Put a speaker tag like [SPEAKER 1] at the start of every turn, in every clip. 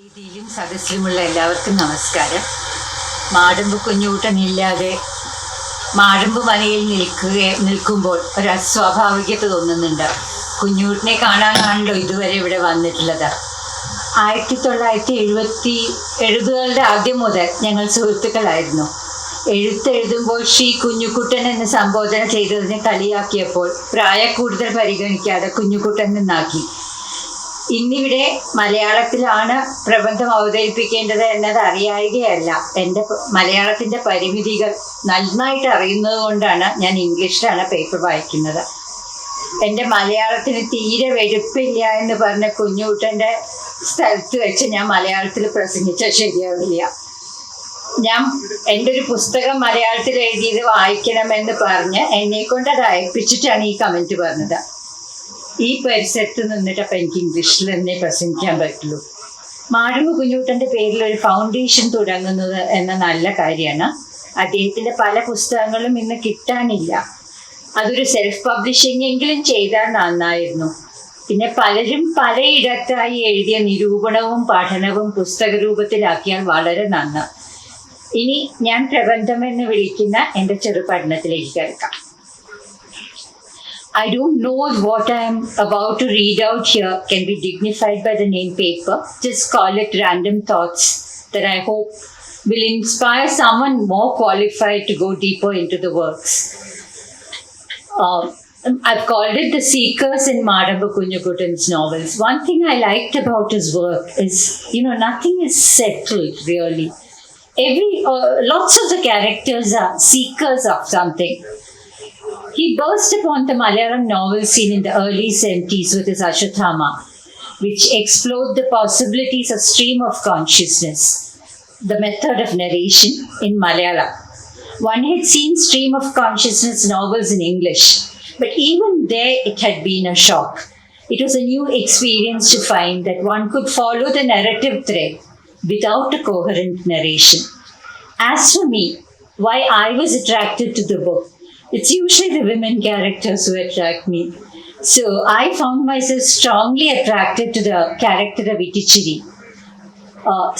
[SPEAKER 1] വേദിയിലും സദസ്സിലുമുള്ള എല്ലാവർക്കും നമസ്കാരം. മാടമ്പ് കുഞ്ഞൂട്ടനില്ലാതെ മാടമ്പ് മനയിൽ നിൽക്കുമ്പോൾ ഒരു അസ്വാഭാവികത തോന്നുന്നുണ്ട്. കുഞ്ഞൂട്ടനെ കാണാനാണല്ലോ ഇതുവരെ ഇവിടെ വന്നിട്ടുള്ളത്. 1970 ആദ്യം മുതൽ ഞങ്ങൾ സുഹൃത്തുക്കളായിരുന്നു. എഴുത്തെഴുതുമ്പോൾ ശ്രീ കുഞ്ഞുകുട്ടൻ എന്ന് സംബോധന ചെയ്തതിനെ കളിയാക്കിയപ്പോൾ പ്രായക്കൂടുതൽ പരിഗണിക്കാതെ കുഞ്ഞുകുട്ടൻ എന്നാക്കി. ഇന്നിവിടെ മലയാളത്തിലാണ് പ്രബന്ധം അവതരിപ്പിക്കേണ്ടത് എന്നത് അറിയായികയല്ല. എൻ്റെ മലയാളത്തിൻ്റെ പരിമിതികൾ നന്നായിട്ട് അറിയുന്നത് കൊണ്ടാണ് ഞാൻ ഇംഗ്ലീഷിലാണ് പേപ്പർ വായിക്കുന്നത്. എൻ്റെ മലയാളത്തിന് തീരെ വെടുപ്പില്ല എന്ന് പറഞ്ഞ കുഞ്ഞുകുട്ടൻ്റെ സ്ഥലത്ത് വെച്ച് ഞാൻ മലയാളത്തിൽ പ്രസംഗിച്ചാൽ ശരിയാവില്ല. എൻ്റെ ഒരു പുസ്തകം മലയാളത്തിൽ എഴുതിയത് വായിക്കണമെന്ന് പറഞ്ഞ് എന്നെക്കൊണ്ട് അത് അയപ്പിച്ചിട്ടാണ് ഈ കമൻറ്റ് പറഞ്ഞത്. ഈ പരിസരത്ത് നിന്നിട്ട് അപ്പം എനിക്ക് ഇംഗ്ലീഷിൽ തന്നെ പ്രസംഗിക്കാൻ പറ്റുള്ളൂ. മാടമ്പ് കുഞ്ഞൂട്ടൻ്റെ പേരിൽ ഒരു ഫൗണ്ടേഷൻ തുടങ്ങുന്നത് എന്ന നല്ല കാര്യമാണ്. അദ്ദേഹത്തിൻ്റെ പല പുസ്തകങ്ങളും ഇന്ന് കിട്ടാനില്ല. അതൊരു സെൽഫ് പബ്ലിഷിംഗ് എങ്കിലും ചെയ്താൽ നന്നായിരുന്നു. പിന്നെ പലരും പലയിടത്തായി എഴുതിയ നിരൂപണവും പഠനവും പുസ്തക രൂപത്തിലാക്കിയാൽ വളരെ നന്ന്. ഇനി ഞാൻ പ്രബന്ധം എന്ന് വിളിക്കുന്ന എൻ്റെ ചെറുപഠനത്തിലേക്ക് കിടക്കാം. I don't know what I am about to read out here can be dignified by the name paper. Just call it random thoughts that I hope will inspire someone more qualified to go deeper into the works. I've called it The Seekers in Madamba Kunyukuttan's novels. One thing I liked about his work is, nothing is settled really. Lots of the characters are seekers of something. He burst upon the Malayalam novel scene in the early 70s with his Ashwatthama, which explored the possibilities of stream of consciousness, the method of narration in Malayalam. One had seen stream of consciousness novels in English, but even there it had been a shock. It was a new experience to find that one could follow the narrative thread without a coherent narration. As for me, why I was attracted to the book, it's usually the women characters who attract me. So I found myself strongly attracted to the character of Itichiri.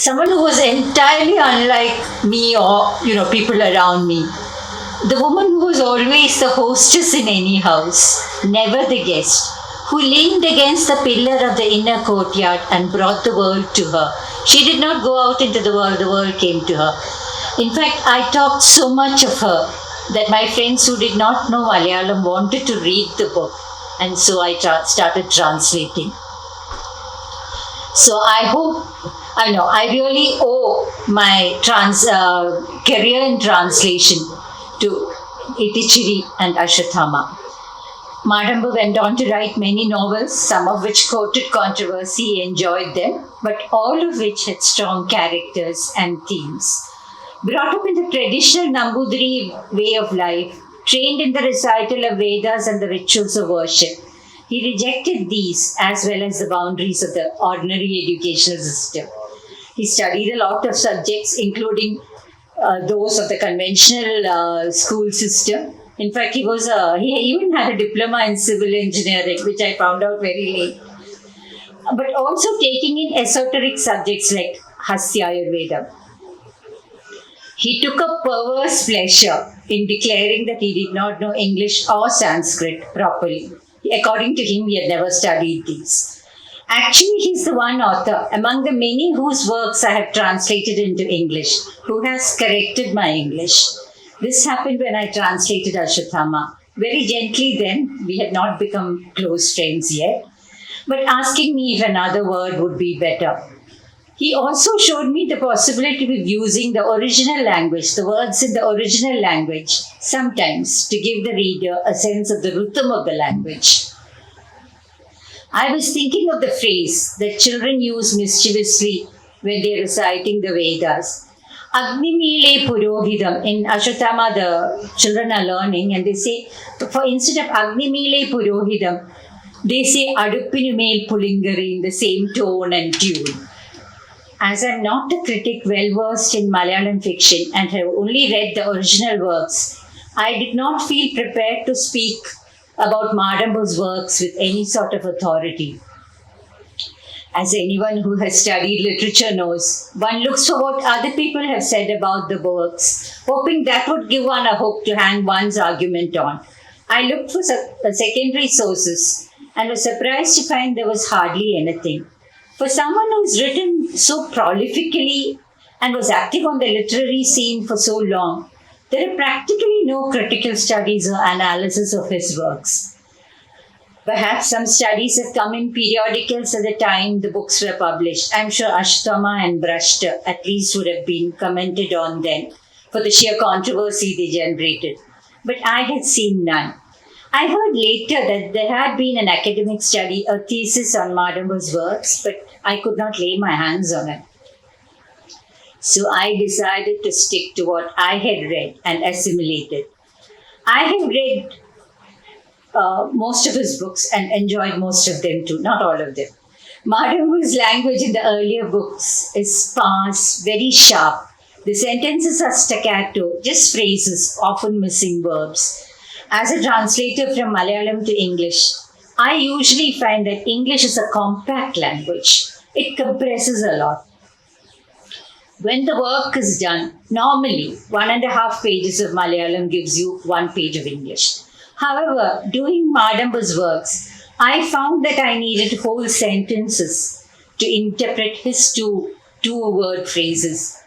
[SPEAKER 1] Someone who was entirely unlike me or, people around me. The woman who was always the hostess in any house, never the guest, who leaned against the pillar of the inner courtyard and brought the world to her. She did not go out into the world came to her. In fact, I talked so much of her that my friends who did not know Malayalam wanted to read the book, and so I started translating. So I really owe my career in translation to Itichiri and Ashwatthama. Madamba went on to write many novels, some of which courted controversy. He enjoyed them, but all of which had strong characters and themes. Brought up in the traditional Nambudiri way of life, trained in the recital of Vedas and the rituals of worship, he rejected these as well as the boundaries of the ordinary educational system. He studied a lot of subjects, including those of the conventional school system. In fact, he even had a diploma in civil engineering, which I found out very late. But also taking in esoteric subjects like Hasya Ayurveda. He took a perverse pleasure in declaring that he did not know English or Sanskrit properly. According to him, he had never studied these. Actually, he's the one author among the many whose works I have translated into English, who has corrected my English. This happened when I translated Ashwatthama. Very gently then, we had not become close friends yet, but asking me if another word would be better. He also showed me the possibility of using the original language, the words in the original language, sometimes to give the reader a sense of the rhythm of the language. I was thinking of the phrase that children use mischievously when they are reciting the Vedas. Agnimile Purohidam. In Ashwatthama, the children are learning and they say, instead of Agnimile Purohidam, they say Aduppinumel Pulingari in the same tone and tune. As I'm not a critic well versed in Malayalam fiction and have only read the original works, I did not feel prepared to speak about Madamba's works with any sort of authority. As anyone who has studied literature knows, one looks for what other people have said about the works, hoping that would give one a hook to hang one's argument on. I looked for secondary sources and was surprised to find there was hardly anything. For someone who's written so prolifically and was active on the literary scene for so long, there are practically no critical studies or analysis of his works. Perhaps some studies have come in periodicals at the time the books were published. I'm sure Ashtama and Brashta at least would have been commented on then for the sheer controversy they generated. But I had seen none. I heard later that there had been an academic study, a thesis on Madamba's works, but I could not lay my hands on it. So I decided to stick to what I had read and assimilated. I have read most of his books and enjoyed most of them too, not all of them. Madhavu's language in the earlier books is sparse, very sharp. The sentences are staccato, just phrases, often missing verbs. As a translator from Malayalam to English, I usually find that English is a compact language. It compresses a lot. When the work is done, normally 1.5 pages of Malayalam gives you 1 page of English. However, doing Madamba's works, I found that I needed whole sentences to interpret his two-word phrases.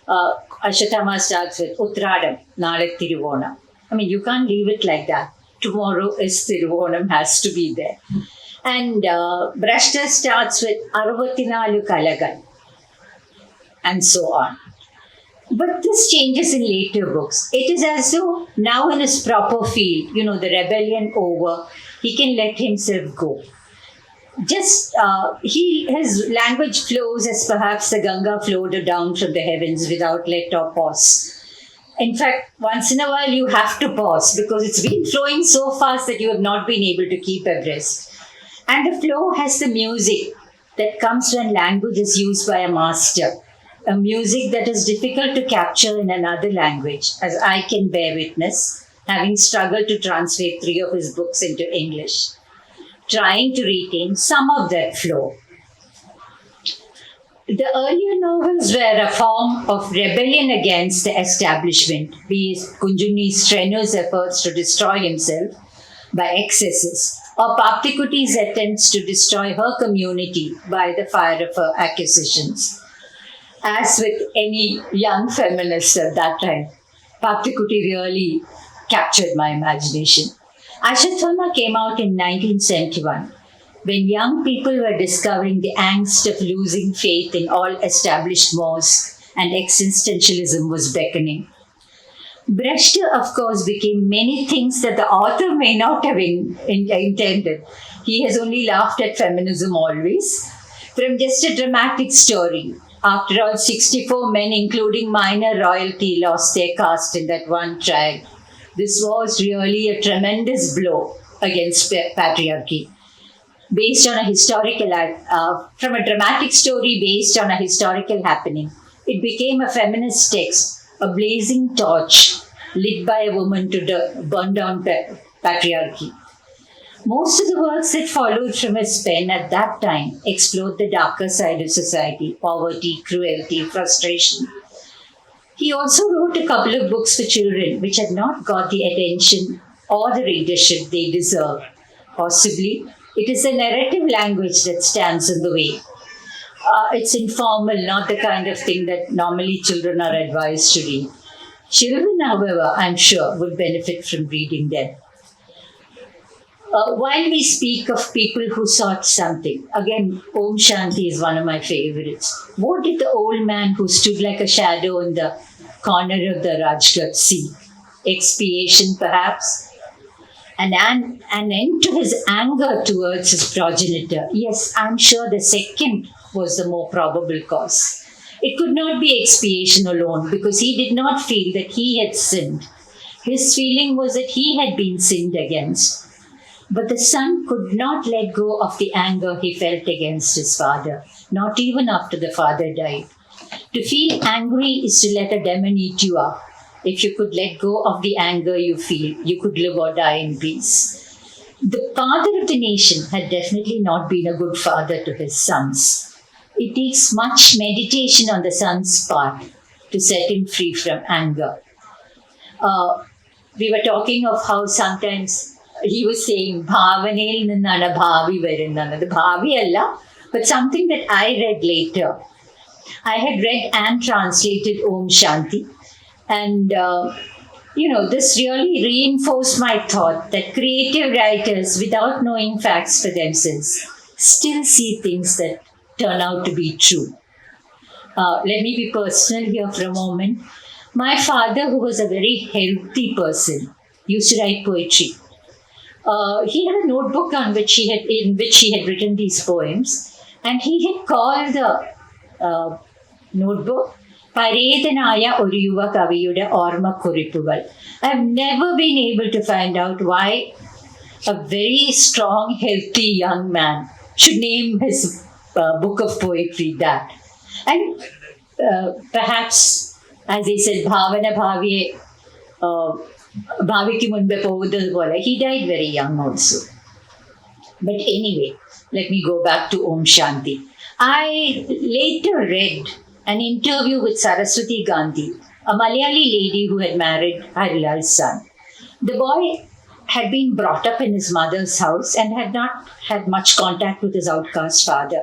[SPEAKER 1] Ashatama starts with Uttradam, Nale Tiruvonam. I mean, you can't leave it like that. Tomorrow is Tiruvonam, has to be there. And Brashta starts with Aruvatinalu Kalagan, and so on. But this changes in later books. It is as though now in his proper field, the rebellion over, he can let himself go. His language flows as perhaps the Ganga flowed down from the heavens without let or pause. In fact, once in a while you have to pause because it's been flowing so fast that you have not been able to keep abreast. And the flow has the music that comes when language is used by a master. A music that is difficult to capture in another language, as I can bear witness, having struggled to translate 3 of his books into English, trying to retain some of that flow. The earlier novels were a form of rebellion against the establishment, be it Kunjuni's strenuous efforts to destroy himself by excesses, or Paptikuti's attempts to destroy her community by the fire of her accusations. As with any young feminist at that time, Paptikuti really captured my imagination. Ashwatthama came out in 1971, when young people were discovering the angst of losing faith in all established mores and existentialism was beckoning. Breshta, of course, became many things that the author may not have intended. He has only laughed at feminism always. From just a dramatic story. After all, 64 men, including minor royalty, lost their caste in that one trial. This was really a tremendous blow against patriarchy. Based on a from a dramatic story based on a historical happening, it became a feminist text, a blazing torch lit by a woman to burn down patriarchy. Most of the works that followed from his pen at that time explored the darker side of society, poverty, cruelty, frustration. He also wrote a couple of books for children which had not got the attention or the readership they deserve. Possibly, it is the narrative language that stands in the way. It's informal, not the kind of thing that normally children are advised to read. Children, however, I'm sure, would benefit from reading them. While we speak of people who sought something, again, Om Shanti is one of my favorites. What did the old man who stood like a shadow in the corner of the Rajgat seek? Expiation, perhaps? An end to his anger towards his progenitor. Yes, I'm sure the second was the more probable cause. It could not be expiation alone because he did not feel that he had sinned. His feeling was that he had been sinned against. But the son could not let go of the anger he felt against his father, not even after the father died. To feel angry is to let a demon eat you up. If you could let go of the anger you feel, you could live or die in peace. The father of the nation had definitely not been a good father to his sons. It takes much meditation on the son's part to set him free from anger. Uh, we were talking of how sometimes he was saying ഭാവനയിൽ നിന്നാണ് ഭാവി വരുന്നത്. The ഭാവി അല്ല, but something that I read later. I had read and translated Om Shanti, and this really reinforced my thought that creative writers, without knowing facts for themselves, still see things that turn out to be true. Let me be personal here for a moment. My father, who was a very healthy person, used to write poetry. He had a notebook in which he had written these poems, and he had called the notebook പരേതനായ ഒരു യുവ കവിയുടെ ഓർമ്മക്കുറിപ്പുകൾ. I have never been able to find out why a very strong, healthy young man should name his book of poetry that. And perhaps, as he said, ഭാവന ഭാവിയെ ഭാവിക്ക് മുൻപേ പോകുന്നത് പോലെ, he died very young also. But anyway, let me go back to Om Shanti. I later read an interview with Saraswati Gandhi, a Malayali lady who had married Harilal's son. The boy had been brought up in his mother's house and had not had much contact with his outcast father.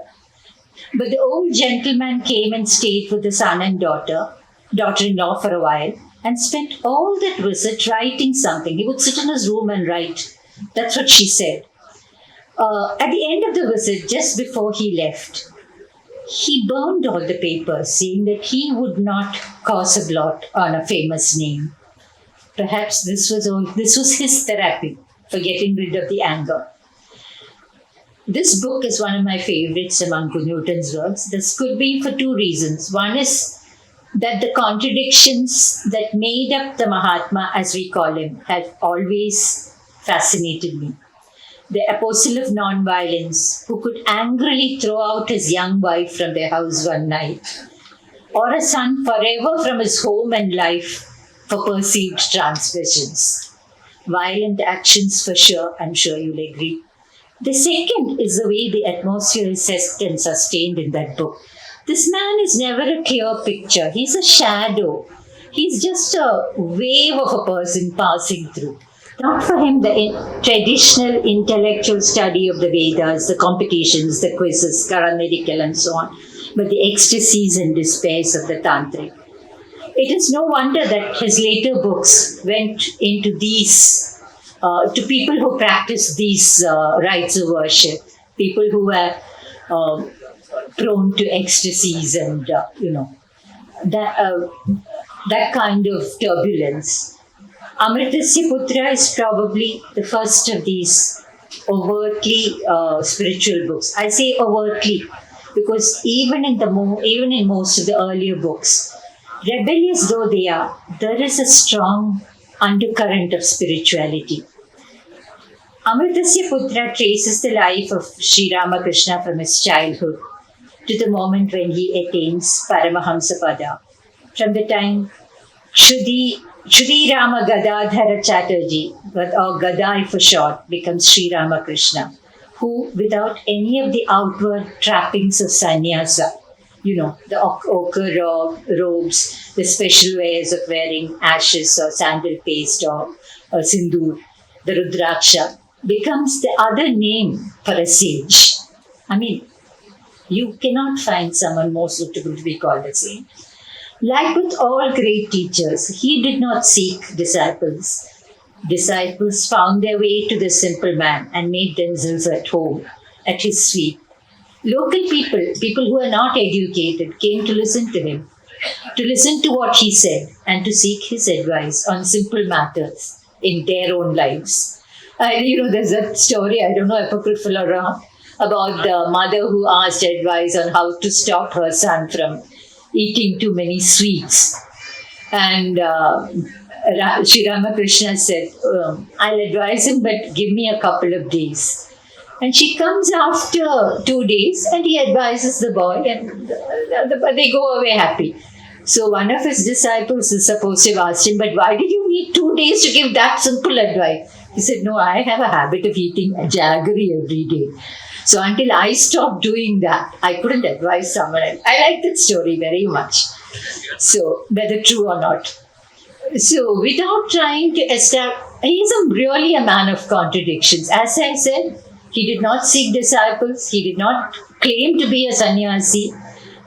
[SPEAKER 1] But the old gentleman came and stayed with the son and daughter-in-law for a while, and spent all that visit writing something. He would sit in his room and write. That's what she said. At the end of the visit, just before he left, he burned all the papers, saying that he would not cause a blot on a famous name. Perhaps this was his therapy for getting rid of the anger. This book is one of my favorites among Newton's works. This could be for two reasons. One is that the contradictions that made up the Mahatma, as we call him, have always fascinated me. The apostle of non-violence, who could angrily throw out his young wife from their house one night, or a son forever from his home and life for perceived transgressions. Violent actions for sure, I'm sure you'll agree. The second is the way the atmosphere is set and sustained in that book. This man is never a clear picture. He's a shadow. He's just a wave of a person passing through. Not for him the traditional intellectual study of the Vedas, the competitions, the quizzes, Karamedical and so on, but the ecstasies and despairs of the Tantric. It is no wonder that his later books went into these, to people who practice these rites of worship, people who were prone to ecstasies and, that kind of turbulence. Amritasya Putra is probably the first of these overtly spiritual books. I say overtly because even in most of the earlier books, rebellious though they are, there is a strong undercurrent of spirituality. Amritasya Putra traces the life of Sri Ramakrishna from his childhood to the moment when he attains Paramahamsapada. From the time Shri Rama Gadadhara Chatterjee, or Gadai for short, becomes Sri Ramakrishna, who, without any of the outward trappings of sannyasa, the ochre robes, the special ways of wearing ashes or sandal paste or sindoor, the rudraksha, becomes the other name for a sage. I mean, you cannot find someone more suitable to be called a sage. Like with all great teachers, he did not seek disciples. Disciples found their way to the simple man and made themselves at home, at his feet. Local people who are not educated, came to listen to him, to listen to what he said, and to seek his advice on simple matters in their own lives. There's a story, I don't know, apocryphal or not, about the mother who asked advice on how to stop her son from eating too many sweets. And Sri Ramakrishna said, I'll advise him, but give me a couple of days. And she comes after 2 days and he advises the boy and they go away happy. So one of his disciples is supposed to have asked him, but why did you need 2 days to give that simple advice? He said, no, I have a habit of eating jaggery every day. So until I stopped doing that, I couldn't advise someone else. I like that story very much. So whether true or not. So without trying to establish, he is really a man of contradictions. As I said, he did not seek disciples. He did not claim to be a sannyasi.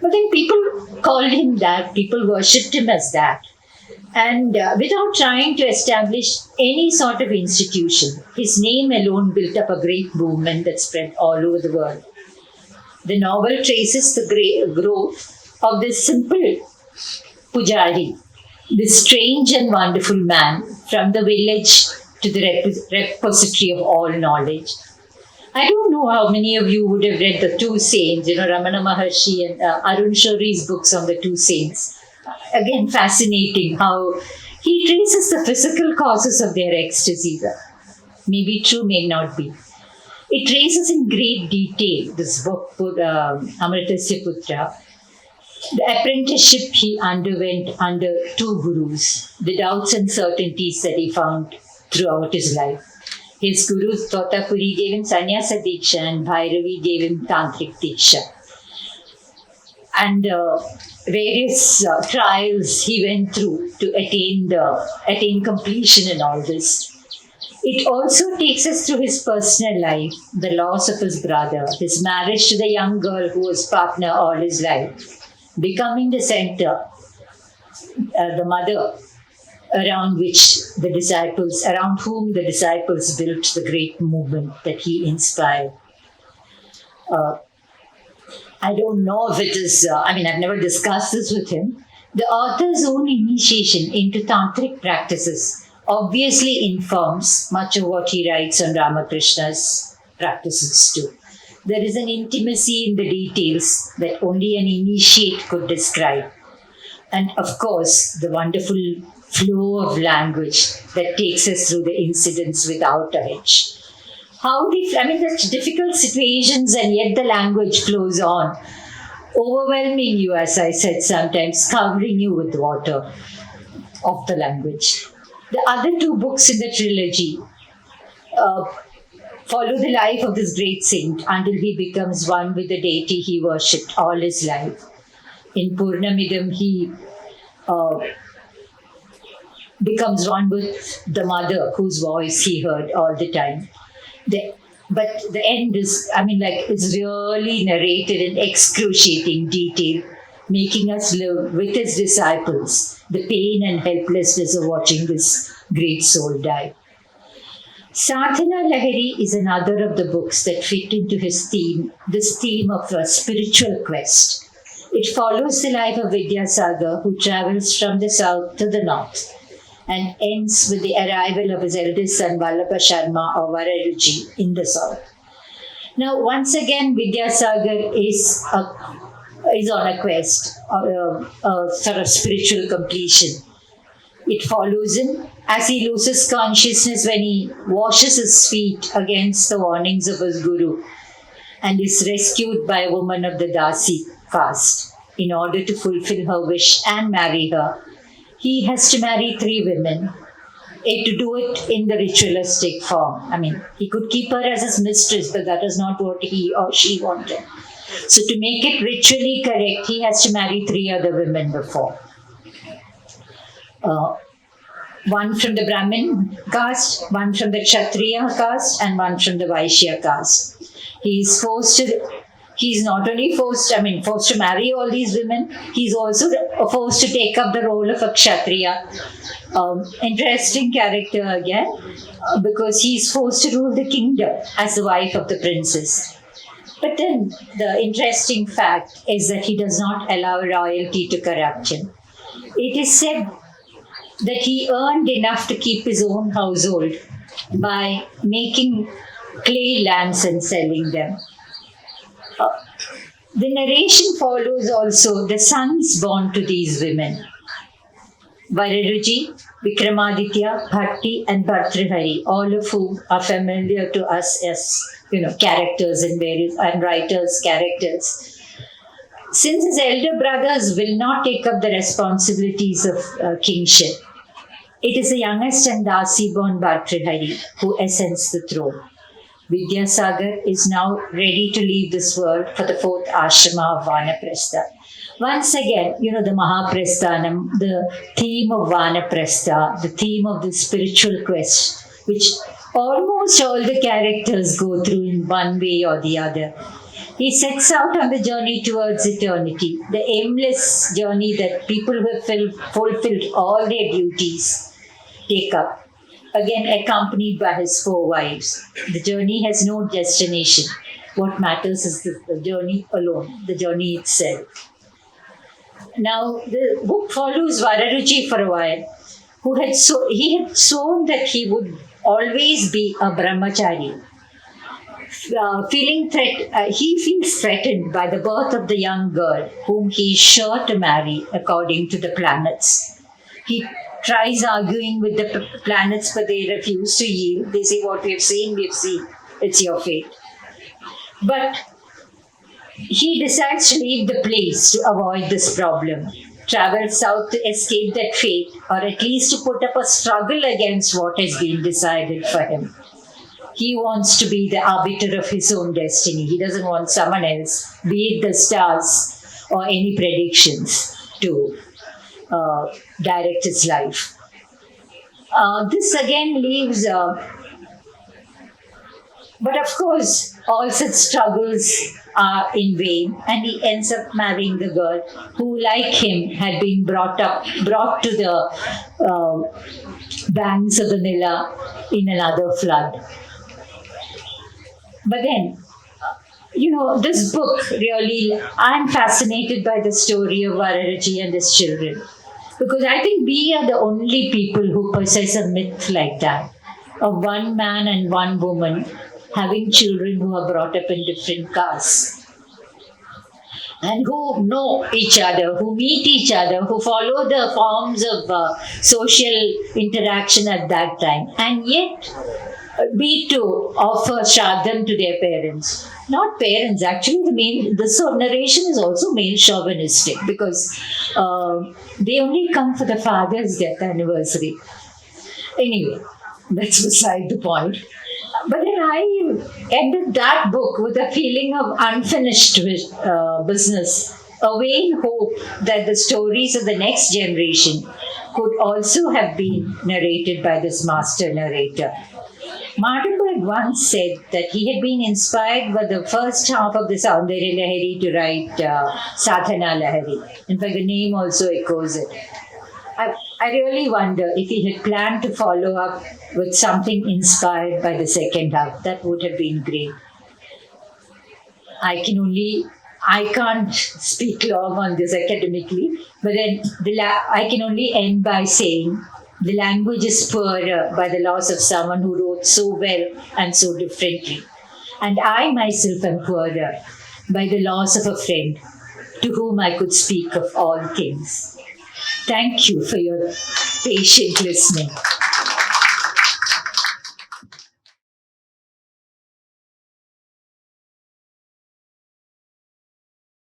[SPEAKER 1] But then people called him that. People worshipped him as that. And without trying to establish any sort of institution, his name alone built up a great movement that spread all over the world. The novel traces the growth of this simple pujari, this strange and wonderful man, from the village to the repository of all knowledge. I don't know how many of you would have read the two saints, Ramana Maharshi and Arun Shori's books on the two saints. Again, fascinating how he traces the physical causes of their ecstasy. Maybe true, may not be. It traces in great detail this book, Amritasya Putra, the apprenticeship he underwent under two gurus, the doubts and certainties that he found throughout his life. His guru Totapuri gave him sannyasa diksha and Bhairavi gave him tantric diksha. And various trials he went through to attain completion in all this. It also takes us through his personal life, the loss of his brother, his marriage to the young girl who was partner all his life, becoming the center, the mother around whom the disciples built the great movement that he inspired. I don't know if it is, I've never discussed this with him. The author's own initiation into tantric practices obviously informs much of what he writes on Ramakrishna's practices too. There is an intimacy in the details that only an initiate could describe. And of course, the wonderful flow of language that takes us through the incidents without a hitch. There's difficult situations and yet the language flows on, overwhelming you, as I said, sometimes covering you with water of the language. The other two books in the trilogy follow the life of this great saint until he becomes one with the deity he worshipped all his life. In Purnamidam, he becomes one with the mother whose voice he heard all the time. But the end is, it's really narrated in excruciating detail, making us live with his disciples the pain and helplessness of watching this great soul die. Sadhana Lahari is another of the books that fit into his theme, this theme of a spiritual quest. It follows the life of Vidyasagar, who travels from the south to the north, and ends with the arrival of his eldest son Vallabha Sharma or Vararuji in the south. Now, once again, Vidyasagar is on a quest, a sort of spiritual completion. It follows him as he loses consciousness when he washes his feet against the warnings of his guru and is rescued by a woman of the Dasi caste. In order to fulfill her wish and marry her, he has to marry 3 women, to do it in the ritualistic form. He could keep her as his mistress, but that is not what he or she wanted. So to make it ritually correct, he has to marry 3 other women before. One from the Brahmin caste, one from the Kshatriya caste, and one from the Vaishya caste. He's not only forced to marry all these women, he's also forced to take up the role of a Kshatriya. Interesting character again, because he's forced to rule the kingdom as the wife of the princess. But then the interesting fact is that he does not allow royalty to corrupt him. It is said that he earned enough to keep his own household by making clay lamps and selling them. The narration follows also the sons born to these women. Vararuji, Vikramaditya, Bhatti and Bhartrihari, all of whom are familiar to us as characters and writers' characters. Since his elder brothers will not take up the responsibilities of kingship, It is the youngest and Dasi-born Bhartrihari who ascends the throne. Vidyasagar is now ready to leave this world for the fourth ashrama of Vanaprastha. Once again, the Mahaprasthanam, the theme of Vanaprastha, the theme of the spiritual quest, which almost all the characters go through in one way or the other. He sets out on the journey towards eternity, the aimless journey that people who have fulfilled all their duties take up, again accompanied by his four wives. The journey has no destination. What matters is the journey alone, the journey itself. Now, the book follows Vararuchi for a while, he had sworn that he would always be a brahmachari. He feels threatened by the birth of the young girl whom he is sure to marry according to the planets. He tries arguing with the planets, but they refuse to yield. They say, what we've seen, it's your fate. But he decides to leave the place to avoid this problem, travel south to escape that fate, or at least to put up a struggle against what has been decided for him. He wants to be the arbiter of his own destiny. He doesn't want someone else, be it the stars or any predictions, to direct his life. This again leaves, but of course, all such struggles are in vain, and he ends up marrying the girl who, like him, had been brought to the banks of the Nila in another flood. But then, this book really, I'm fascinated by the story of Vararuchi and his children. Because I think we are the only people who possess a myth like that, of one man and one woman having children who are brought up in different castes, and who know each other, who meet each other, who follow the forms of social interaction at that time, and yet be to offer Shraddham to their parents. Not parents, actually, this narration is also male chauvinistic, because they only come for the father's death anniversary. Anyway, that's beside the point. But then I ended that book with a feeling of unfinished business, a vain hope that the stories of the next generation could also have been narrated by this master narrator. Mardenberg once said that he had been inspired by the first half of the Saundarya Lahari to write Sadhana Lahari. In fact, the name also echoes it. I really wonder if he had planned to follow up with something inspired by the second half. That would have been great. I can't speak long on this academically, but then I can only end by saying the language is poorer by the loss of someone who wrote so well and so differently. And I myself am poorer by the loss of a friend to whom I could speak of all things. Thank you for your patient listening.